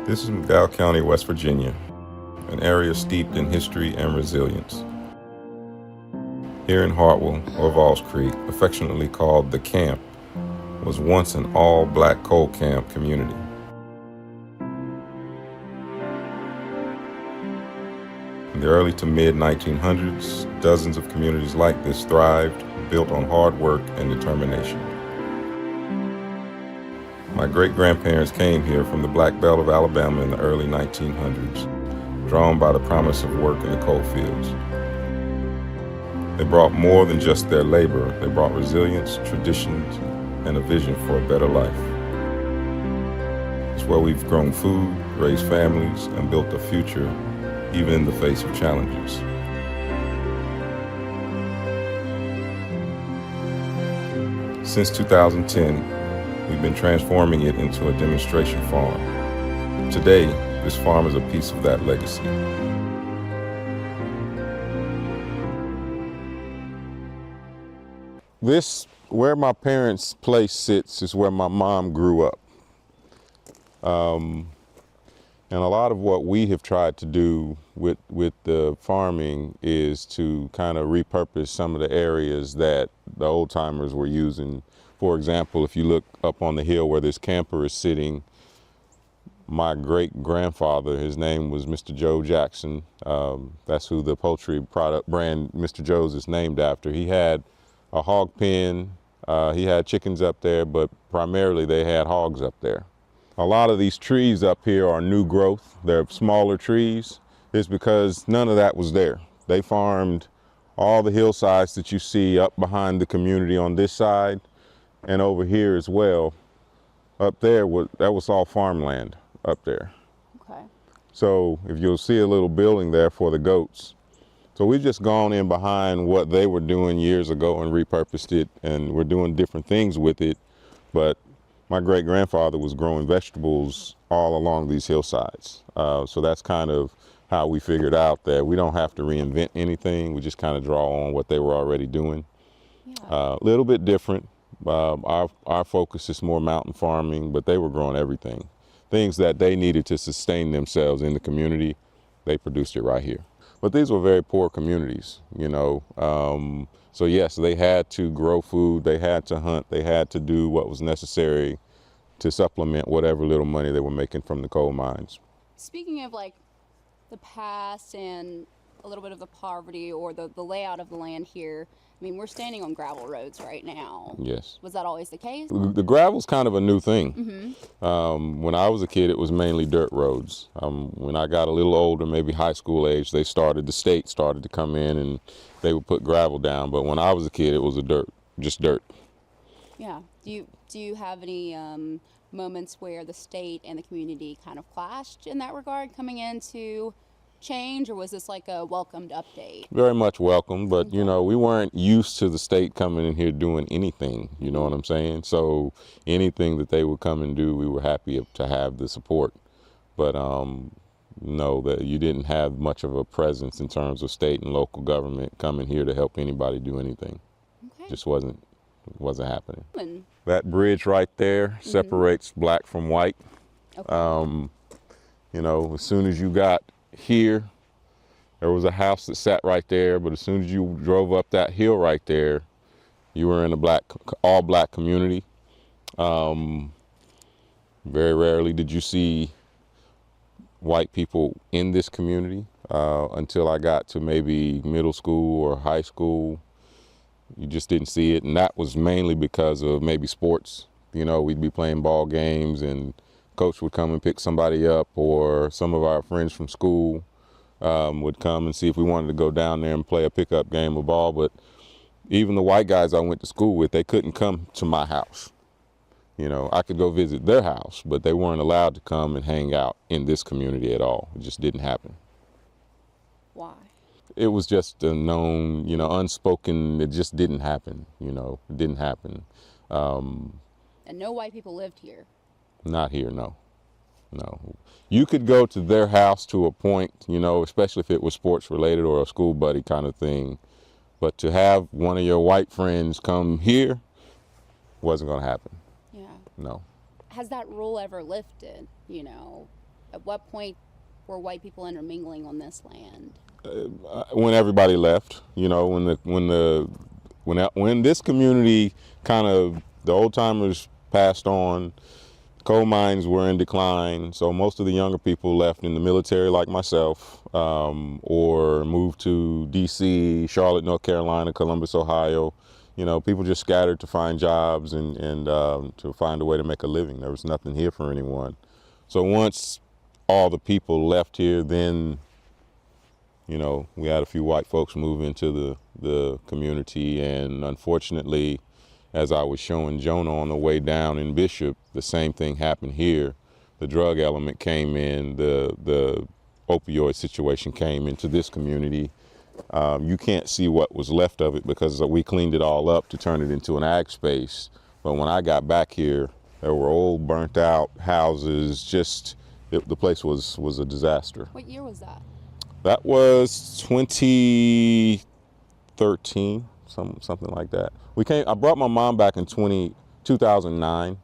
This is McDowell County, West Virginia, an area steeped in history and resilience. Here in Hartwell, or Valls Creek, affectionately called the Camp, was once an all-black coal camp community. In the early to mid-1900s, dozens of communities like this thrived, built on hard work and determination. My great-grandparents came here from the Black Belt of Alabama in the early 1900s, drawn by the promise of work in the coal fields. They brought more than just their labor. They brought resilience, traditions, and a vision for a better life. It's where we've grown food, raised families, and built a future, even in the face of challenges. Since 2010, we've been transforming it into a demonstration farm. Today, this farm is a piece of that legacy. This, where my parents' place sits, is where my mom grew up. And a lot of what we have tried to do with the farming is to kind of repurpose some of the areas that the old timers were using. For example, if you look up on the hill where this camper is sitting, my great-grandfather, his name was Mr. Joe Jackson. That's who the poultry product brand Mr. Joe's is named after. He had a hog pen, he had chickens up there, but primarily they had hogs up there. A lot of these trees up here are new growth. They're smaller trees. It's because none of that was there. They farmed all the hillsides that you see up behind the community on this side and over here as well. Up there, that was all farmland up there. Okay. So if you'll see a little building there for the goats. So we've just gone in behind what they were doing years ago and repurposed it, and we're doing different things with it. But my great-grandfather was growing vegetables all along these hillsides. So that's kind of how we figured out that we don't have to reinvent anything. We just kind of draw on what they were already doing. A little bit different. Our focus is more mountain farming, but they were growing everything. Things that they needed to sustain themselves in the community, they produced it right here. But these were very poor communities, you know. So yes, they had to grow food, they had to hunt, they had to do what was necessary to supplement whatever little money they were making from the coal mines. Speaking of like the past and a little bit of the poverty or the layout of the land here, I mean, we're standing on gravel roads right now. Yes. Was that always the case? The gravel's kind of a new thing. When I was a kid, it was mainly dirt roads. When I got a little older, maybe high school age, the state started to come in and they would put gravel down. But when I was a kid, it was just dirt. Yeah. Do you have any moments where the state and the community kind of clashed in that regard coming into change, or was this like a welcomed update? Very much welcome, but you know, we weren't used to the state coming in here doing anything, you know what I'm saying? So anything that they would come and do, we were happy to have the support. But no, that you didn't have much of a presence in terms of state and local government coming here to help anybody do anything. Okay. Just wasn't happening. And, That bridge right there separates black from white. okay. You know, as soon as you got here, there was a house that sat right there, but as soon as you drove up that hill right there, you were in a all black community. Very rarely did you see white people in this community until I got to maybe middle school or high school. You just didn't see it, and that was mainly because of maybe sports. You know, we'd be playing ball games and coach would come and pick somebody up, or some of our friends from school would come and see if we wanted to go down there and play a pickup game of ball. But even the white guys I went to school with, they couldn't come to my house. You know, I could go visit their house, but they weren't allowed to come and hang out in this community at all. It just didn't happen. Why? It was just a known, you know, unspoken, it just didn't happen, you know, it didn't happen. And no white people lived here? Not here, no. No. You could go to their house to a point, you know, especially if it was sports related or a school buddy kind of thing. But to have one of your white friends come here wasn't going to happen. Yeah. No. Has that rule ever lifted, you know? At what point were white people intermingling on this land? When everybody left, when this community kind of, the old timers passed on, coal mines were in decline, so most of the younger people left in the military, like myself, or moved to D.C., Charlotte, North Carolina, Columbus, Ohio. People just scattered to find jobs and to find a way to make a living. There was nothing here for anyone. So once all the people left here, then we had a few white folks move into the community, and unfortunately, as I was showing Jonah on the way down in Bishop, the same thing happened here. The drug element came in, the opioid situation came into this community. You can't see what was left of it because we cleaned it all up to turn it into an ag space. But when I got back here, there were old burnt out houses, the place was a disaster. What year was that? That was 2013, something like that. I brought my mom back in 2009.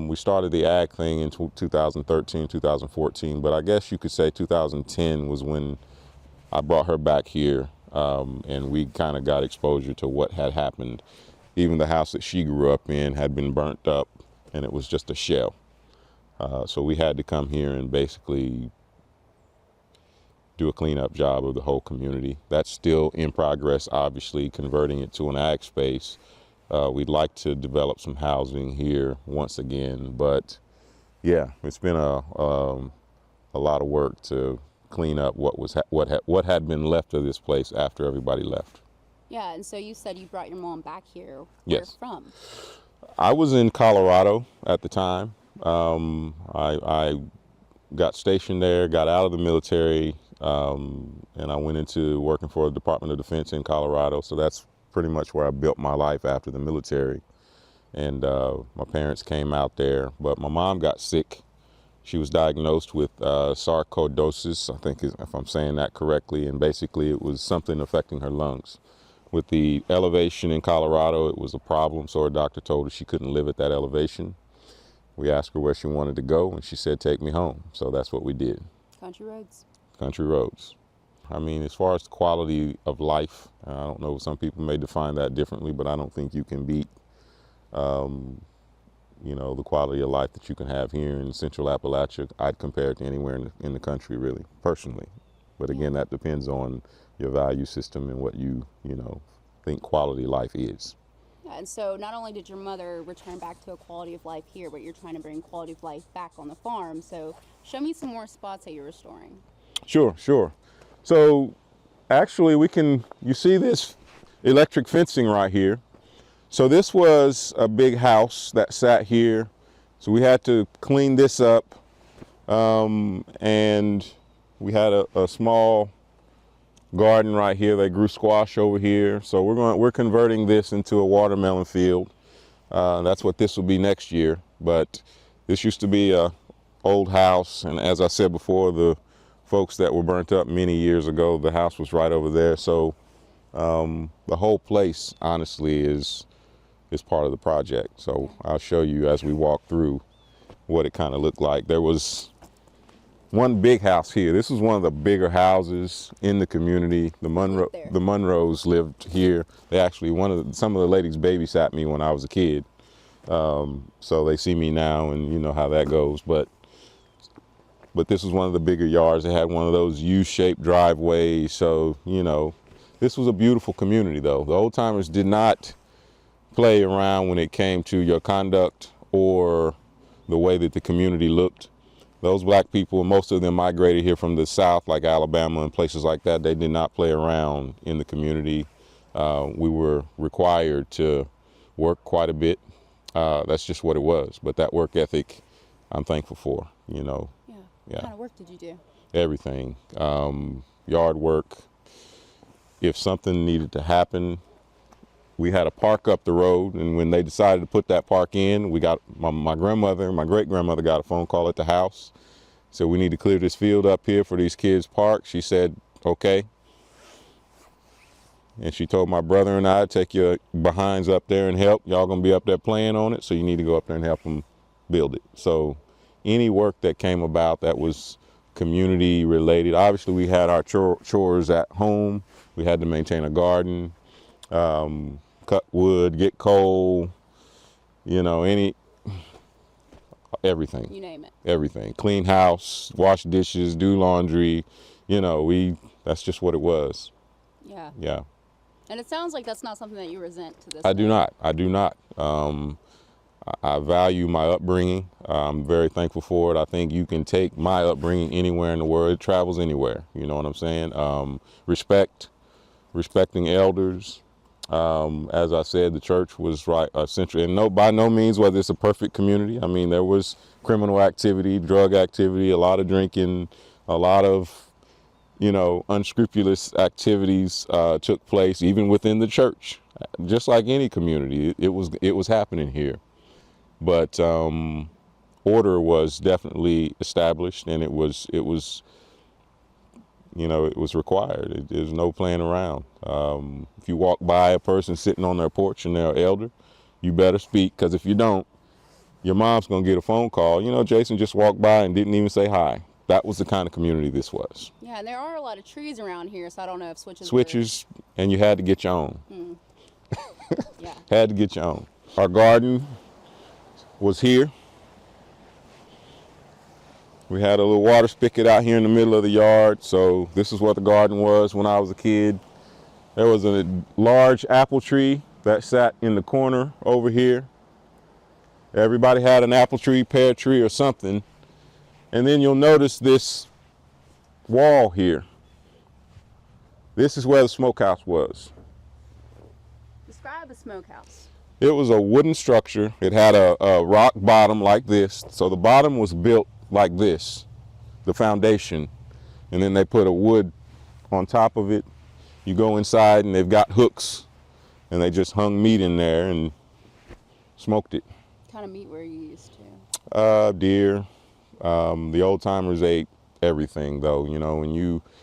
We started the ag thing in 2013, 2014, but I guess you could say 2010 was when I brought her back here, and we kind of got exposure to what had happened. Even the house that she grew up in had been burnt up, and it was just a shell. So we had to come here and basically do a cleanup job of the whole community. That's still in progress, obviously, converting it to an ag space. We'd like to develop some housing here once again, but yeah, it's been a lot of work to clean up what had been left of this place after everybody left. Yeah, and so you said you brought your mom back here. Where Yes. from? I was in Colorado at the time. I got stationed there, got out of the military, and I went into working for the Department of Defense in Colorado. So that's pretty much where I built my life after the military. And my parents came out there, but my mom got sick. She was diagnosed with sarcoidosis, I think if I'm saying that correctly, and basically it was something affecting her lungs. With the elevation in Colorado, it was a problem, so her doctor told her she couldn't live at that elevation. We asked her where she wanted to go, and she said, "Take me home." So that's what we did. Country roads. Country roads. I mean, as far as the quality of life, I don't know, some people may define that differently, but I don't think you can beat, the quality of life that you can have here in Central Appalachia. I'd compare it to anywhere in the country, really, personally. But again, that depends on your value system and what you think quality life is. Yeah, and so not only did your mother return back to a quality of life here, but you're trying to bring quality of life back on the farm. So show me some more spots that you're restoring. Sure. So actually you see this electric fencing right here. So this was a big house that sat here. So we had to clean this up. And we had a small garden right here. They grew squash over here. So we're converting this into a watermelon field. That's what this will be next year. But this used to be a old house. And as I said before, the folks that were burnt up many years ago, the house was right over there. So the whole place, honestly, is part of the project. So I'll show you as we walk through what it kind of looked like. There was one big house here. This was one of the bigger houses in the community. The Monroes lived here. They actually, some of the ladies babysat me when I was a kid. So they see me now, and you know how that goes. But this was one of the bigger yards. They had one of those U-shaped driveways. So, this was a beautiful community, though. The old timers did not play around when it came to your conduct or the way that the community looked. Those black people, most of them migrated here from the South, like Alabama and places like that. They did not play around in the community. We were required to work quite a bit. That's just what it was. But that work ethic, I'm thankful for, Yeah. What kind of work did you do? Everything. Yard work. If something needed to happen, we had a park up the road, and when they decided to put that park in, we got my grandmother, my great-grandmother got a phone call at the house. Said, "We need to clear this field up here for these kids' park." She said, "Okay." And she told my brother and I, "Take your behinds up there and help. Y'all gonna be up there playing on it, so you need to go up there and help them build it." So any work that came about that was community related. Obviously, we had our chores at home. We had to maintain a garden, cut wood, get coal, everything. You name it. Everything. Clean house, wash dishes, do laundry. That's just what it was. Yeah. Yeah. And it sounds like that's not something that you resent to this I day. do not. I do not. I value my upbringing. I'm very thankful for it. I think you can take my upbringing anywhere in the world. It travels anywhere. You know what I'm saying? Respecting elders. As I said, the church was essential, and by no means whether it's a perfect community. I mean, there was criminal activity, drug activity, a lot of drinking, a lot of unscrupulous activities took place even within the church. Just like any community, it was happening here. But order was definitely established, and it was required. There's no playing around. If you walk by a person sitting on their porch and they're an elder, you better speak, because if you don't, your mom's gonna get a phone call. Jason just walked by and didn't even say hi. That was the kind of community this was. Yeah, and there are a lot of trees around here, so I don't know if switches, and you had to get your own. Yeah. Had to get your own. Our garden was here. We had a little water spigot out here in the middle of the yard, so this is what the garden was when I was a kid. There was a large apple tree that sat in the corner over here. Everybody had an apple tree, pear tree, or something. And then you'll notice this wall here. This is where the smokehouse was. Describe the smokehouse. It was a wooden structure. It had a rock bottom like this. So the bottom was built like this, the foundation. And then they put a wood on top of it. You go inside and they've got hooks, and they just hung meat in there and smoked it. What kind of meat were you used to? Deer. The old timers ate everything, though.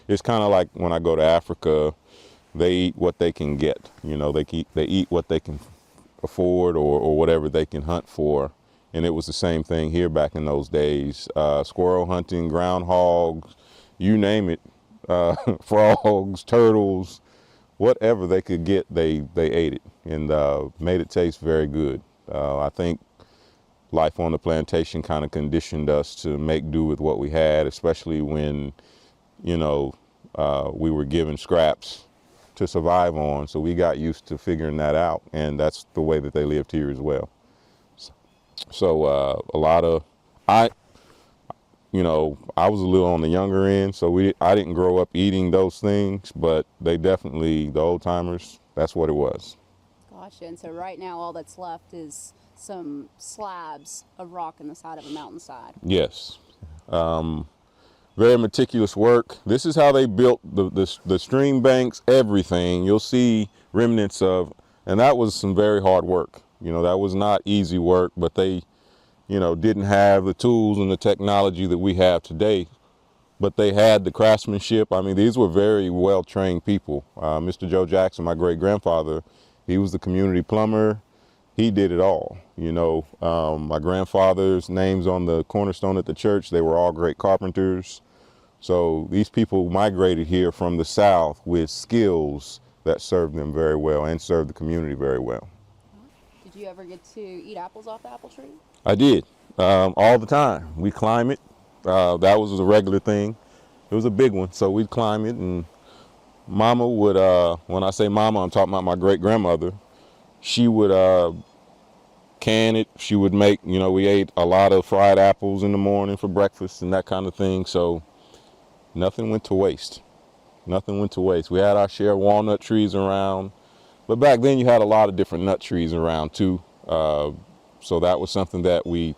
It's kind of like when I go to Africa, they eat what they can get. They eat what they can afford, or whatever they can hunt for. And it was the same thing here back in those days. Squirrel hunting, groundhogs, you name it, frogs, turtles, whatever they could get, they ate it, and made it taste very good. I think life on the plantation kind of conditioned us to make do with what we had, especially when, we were given scraps to survive on. So we got used to figuring that out, and that's the way that they lived here as well. So a lot of, I was a little on the younger end, so I didn't grow up eating those things, but they definitely, the old timers, that's what it was. Gotcha. And so right now all that's left is some slabs of rock in the side of a mountainside. Yes. Very meticulous work. This is how they built the stream banks, everything. You'll see remnants of, and that was some very hard work. That was not easy work, but they, didn't have the tools and the technology that we have today, but they had the craftsmanship. I mean, these were very well-trained people. Mr. Joe Jackson, my great-grandfather, he was the community plumber. He did it all. My grandfather's names on the cornerstone at the church, they were all great carpenters. So these people migrated here from the South with skills that served them very well and served the community very well. Did you ever get to eat apples off the apple tree? I did, all the time. We climb it. That was a regular thing. It was a big one, so we'd climb it, and Mama would, when I say Mama, I'm talking about my great-grandmother. She would can it. She would make, we ate a lot of fried apples in the morning for breakfast and that kind of thing, so nothing went to waste. Nothing went to waste. We had our share of walnut trees around, but back then you had a lot of different nut trees around too. So that was something that we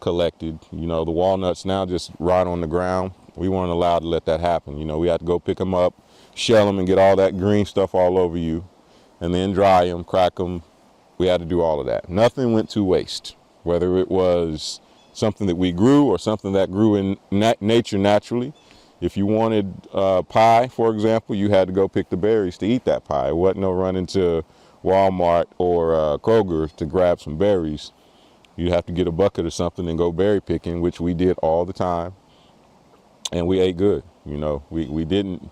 collected. The walnuts now just rot on the ground. We weren't allowed to let that happen. We had to go pick them up, shell them, and get all that green stuff all over you, and then dry them, crack them. We had to do all of that. Nothing went to waste, whether it was something that we grew or something that grew in nature naturally. If you wanted pie, for example, you had to go pick the berries to eat that pie. It wasn't no running to Walmart or Kroger to grab some berries. you'd have to get a bucket or something and go berry picking, which we did all the time. And we ate good. You know, we didn't,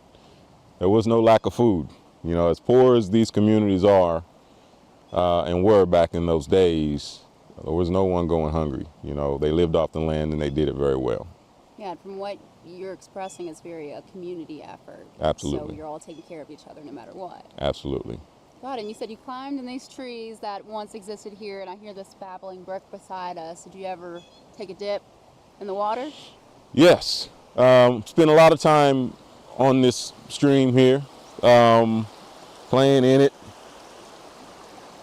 there was no lack of food. You know, as poor as these communities are and were back in those days, there was no one going hungry. You know, they lived off the land and they did it very well. Yeah, and from what you're expressing, it's very a community effort. Absolutely. So you're all taking care of each other no matter what. Absolutely. God, and you said you climbed in these trees that once existed here, and I hear this babbling brook beside us. Did you ever take a dip in the water? Yes. Spent a lot of time on this stream here, playing in it.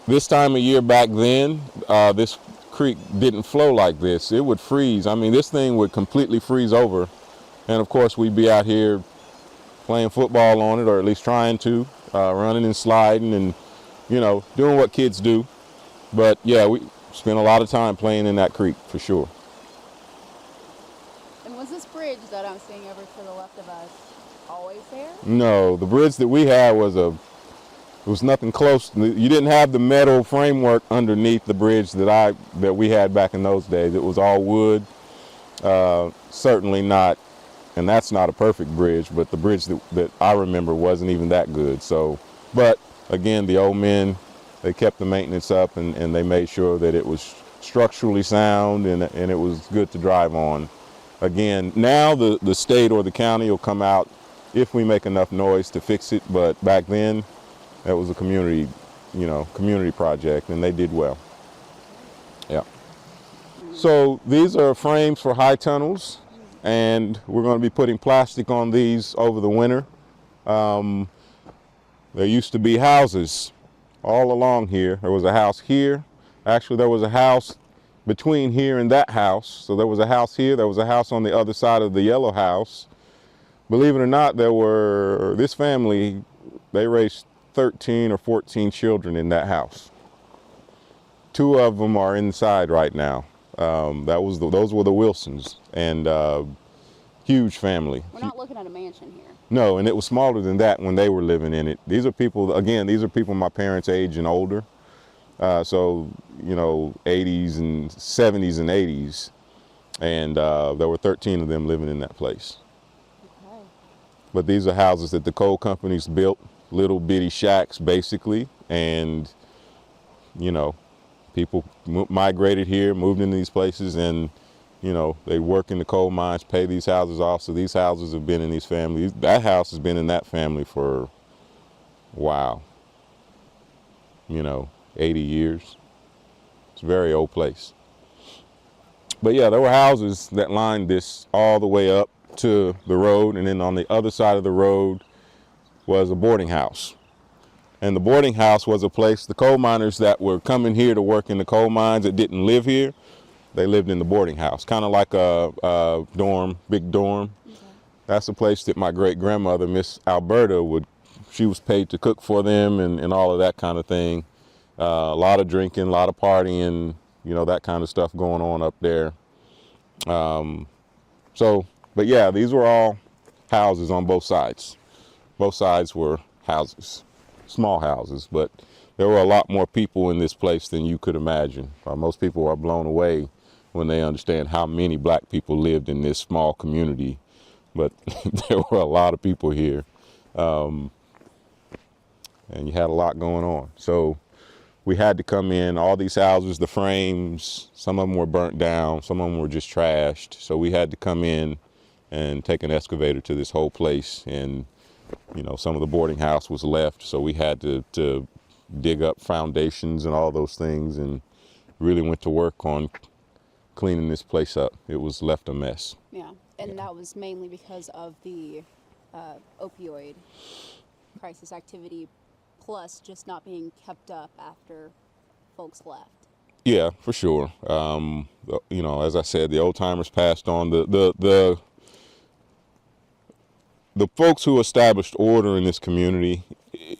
This time of year back then, this creek didn't flow like this. It would freeze. I mean, this thing would completely freeze over. And of course, we'd be out here playing football on it, or at least trying to, running and sliding and, you know, doing what kids do. But yeah, we spent a lot of time playing in that creek for sure. And was this bridge that I'm seeing over to the left of us always there? No, the bridge that we had was it was nothing close. You didn't have the metal framework underneath the bridge that we had back in those days. It was all wood. Certainly not, and that's not a perfect bridge, but the bridge that I remember wasn't even that good. So, but again, the old men, they kept the maintenance up and they made sure that it was structurally sound and it was good to drive on. Again, now the state or the county will come out if we make enough noise to fix it, but back then, that was a community project, and they did well. Yeah. So these are frames for high tunnels, and we're going to be putting plastic on these over the winter. There used to be houses all along here. There was a house here. Actually, there was a house between here and that house. So there was a house here. There was a house on the other side of the yellow house. Believe it or not, this family, they raised 13 or 14 children in that house. 2 of them are inside right now. Those were the Wilsons, and huge family. We're not looking at a mansion here. No, and it was smaller than that when they were living in it. These are people my parents' age and older. So, you know, 80s and 70s and 80s. And there were 13 of them living in that place. Okay. But these are houses that the coal companies built, little bitty shacks basically. And, you know, people migrated here, moved into these places, and, you know, they work in the coal mines, pay these houses off. So these houses have been in these families. That house has been in that family for, wow, you know, 80 years. It's a very old place. But yeah, there were houses that lined this all the way up to the road, and then on the other side of the road was a boarding house. And the boarding house was a place, the coal miners that were coming here to work in the coal mines that didn't live here, they lived in the boarding house, kind of like a dorm, big dorm. Okay. That's a place that my great-grandmother, Miss Alberta, she was paid to cook for them and all of that kind of thing. A lot of drinking, a lot of partying, you know, that kind of stuff going on up there. But yeah, these were all houses on both sides. Both sides were houses, small houses, but there were a lot more people in this place than you could imagine. Most people are blown away when they understand how many black people lived in this small community, but there were a lot of people here, and you had a lot going on. So we had to come in, all these houses, the frames, some of them were burnt down, some of them were just trashed. So we had to come in and take an excavator to this whole place. And, you know, some of the boarding house was left. So we had to dig up foundations and all those things, and really went to work on cleaning this place up. It was left a mess. Yeah, and that was mainly because of the opioid crisis activity, plus just not being kept up after folks left. Yeah, for sure. You know, as I said, the old timers passed on. The folks who established order in this community,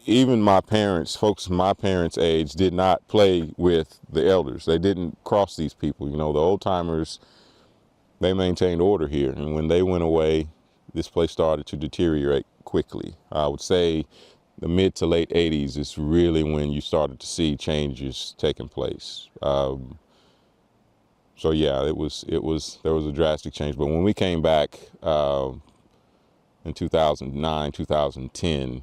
even my parents, folks my parents' age, did not play with the elders. They didn't cross these people. You know, the old timers, they maintained order here. And when they went away, this place started to deteriorate quickly. I would say the mid to late 80s is really when you started to see changes taking place. So yeah, there was a drastic change. But when we came back in 2009, 2010,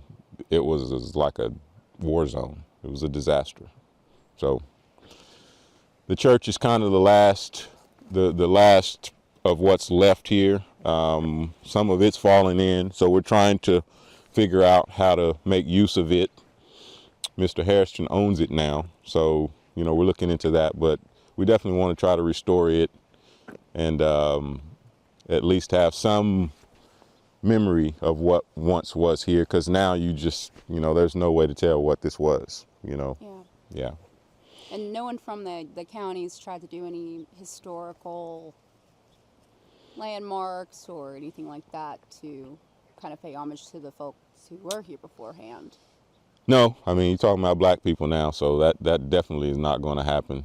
it was like a war zone. It was a disaster. So the church is kind of the last of what's left here. Some of it's fallen in, so we're trying to figure out how to make use of it. Mr. Harrison owns it now, so we're looking into that. But we definitely want to try to restore it and at least have some memory of what once was here, because now there's no way to tell what this was. Yeah. And no one from the counties tried to do any historical landmarks or anything like that to kind of pay homage to the folks who were here beforehand. No, I mean, you're talking about black people now, so that definitely is not going to happen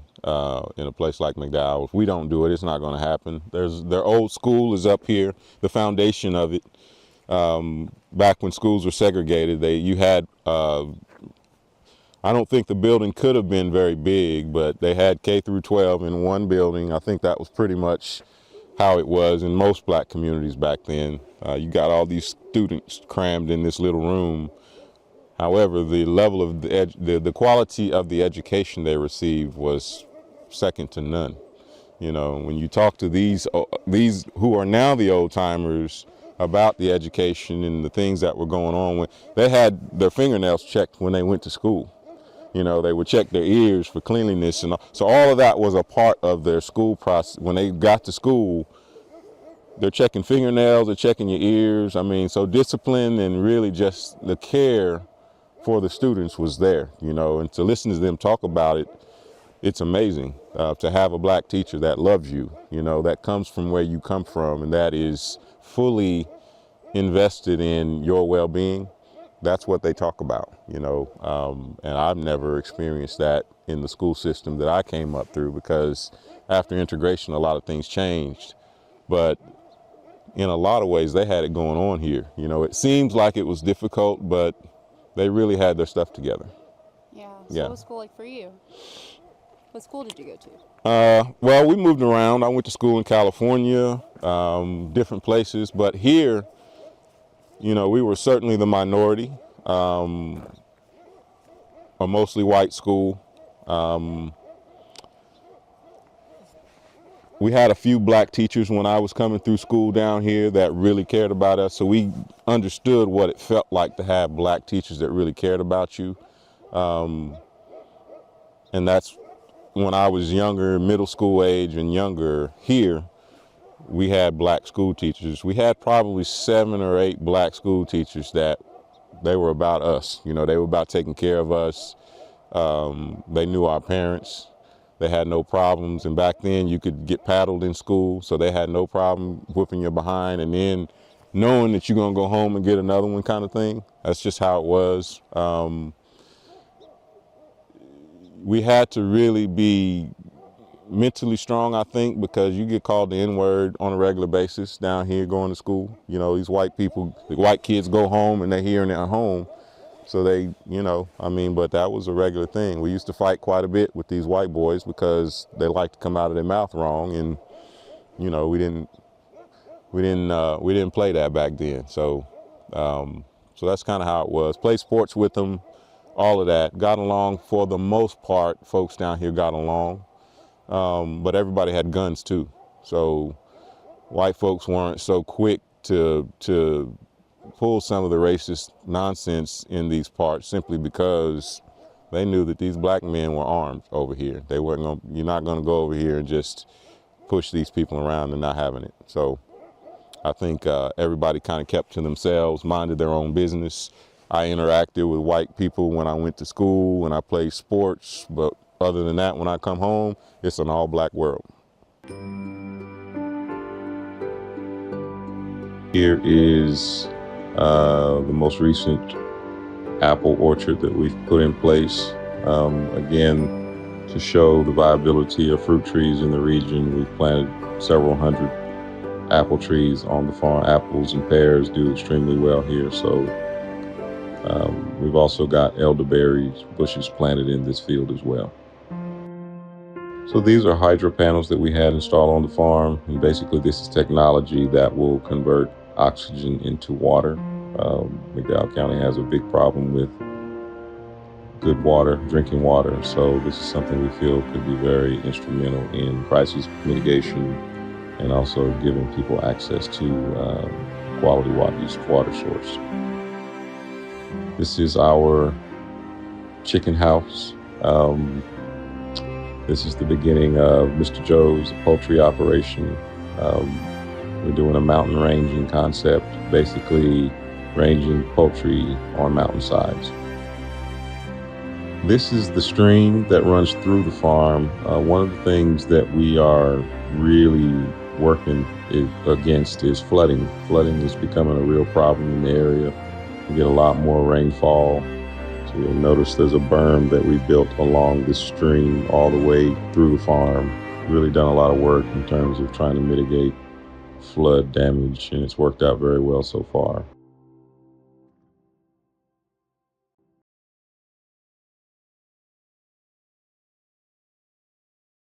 in a place like McDowell. If we don't do it, it's not going to happen. Their old school is up here, the foundation of it. Back when schools were segregated, you had, I don't think the building could have been very big, but they had K through 12 in one building. I think that was pretty much how it was in most black communities back then. You got all these students crammed in this little room. However, the level of the quality of the education they received was second to none. When you talk to these who are now the old timers about the education and the things that were going on, when they had their fingernails checked when they went to school. They would check their ears for cleanliness, and so all of that was a part of their school process. When they got to school, they're checking fingernails, they're checking your ears. I mean, so discipline and really just the care for the students was there, and to listen to them talk about it, it's amazing to have a black teacher that loves you, that comes from where you come from, and that is fully invested in your well-being. That's what they talk about, and I've never experienced that in the school system that I came up through, because after integration, a lot of things changed, but in a lot of ways, they had it going on here. It seems like it was difficult, but they really had their stuff together. Yeah. So what was school like for you? What school did you go to? Well, we moved around. I went to school in California, different places, but here, we were certainly the minority, a mostly white school. We had a few black teachers when I was coming through school down here that really cared about us, so we understood what it felt like to have black teachers that really cared about you. And that's when I was younger, middle school age and younger here, we had black school teachers. We had probably 7 or 8 black school teachers that they were about us. They were about taking care of us. They knew our parents. They had no problems. And back then you could get paddled in school, so they had no problem whipping your behind and then knowing that you're going to go home and get another one kind of thing. That's just how it was. We had to really be mentally strong, I think, because you get called the N-word on a regular basis down here going to school. These white people, the white kids go home and they're hearing it at home. So they, but that was a regular thing. We used to fight quite a bit with these white boys because they liked to come out of their mouth wrong, and we didn't play that back then. So that's kind of how it was. Play sports with them, all of that. Got along for the most part. Folks down here got along, but everybody had guns too. So white folks weren't so quick to pull some of the racist nonsense in these parts, simply because they knew that these black men were armed over here. You're not going to go over here and just push these people around and not having it. So I think everybody kind of kept to themselves, minded their own business. I interacted with white people when I went to school, when I played sports, but other than that, when I come home, it's an all black world. Here is the most recent apple orchard that we've put in place. Again, to show the viability of fruit trees in the region, we've planted several hundred apple trees on the farm. Apples and pears do extremely well here. So we've also got elderberry bushes planted in this field as well. So these are hydro panels that we had installed on the farm, and basically this is technology that will convert oxygen into water. McDowell County has a big problem with good water, drinking water, so this is something we feel could be very instrumental in crisis mitigation and also giving people access to quality water source. This is our chicken house. This is the beginning of Mr. Joe's poultry operation. We're doing a mountain ranging concept, basically ranging poultry on mountainsides. This is the stream that runs through the farm. One of the things that we are really working against is flooding. Flooding is becoming a real problem in the area. We get a lot more rainfall. So you'll notice there's a berm that we built along this stream all the way through the farm. Really done a lot of work in terms of trying to mitigate flood damage, and it's worked out very well so far.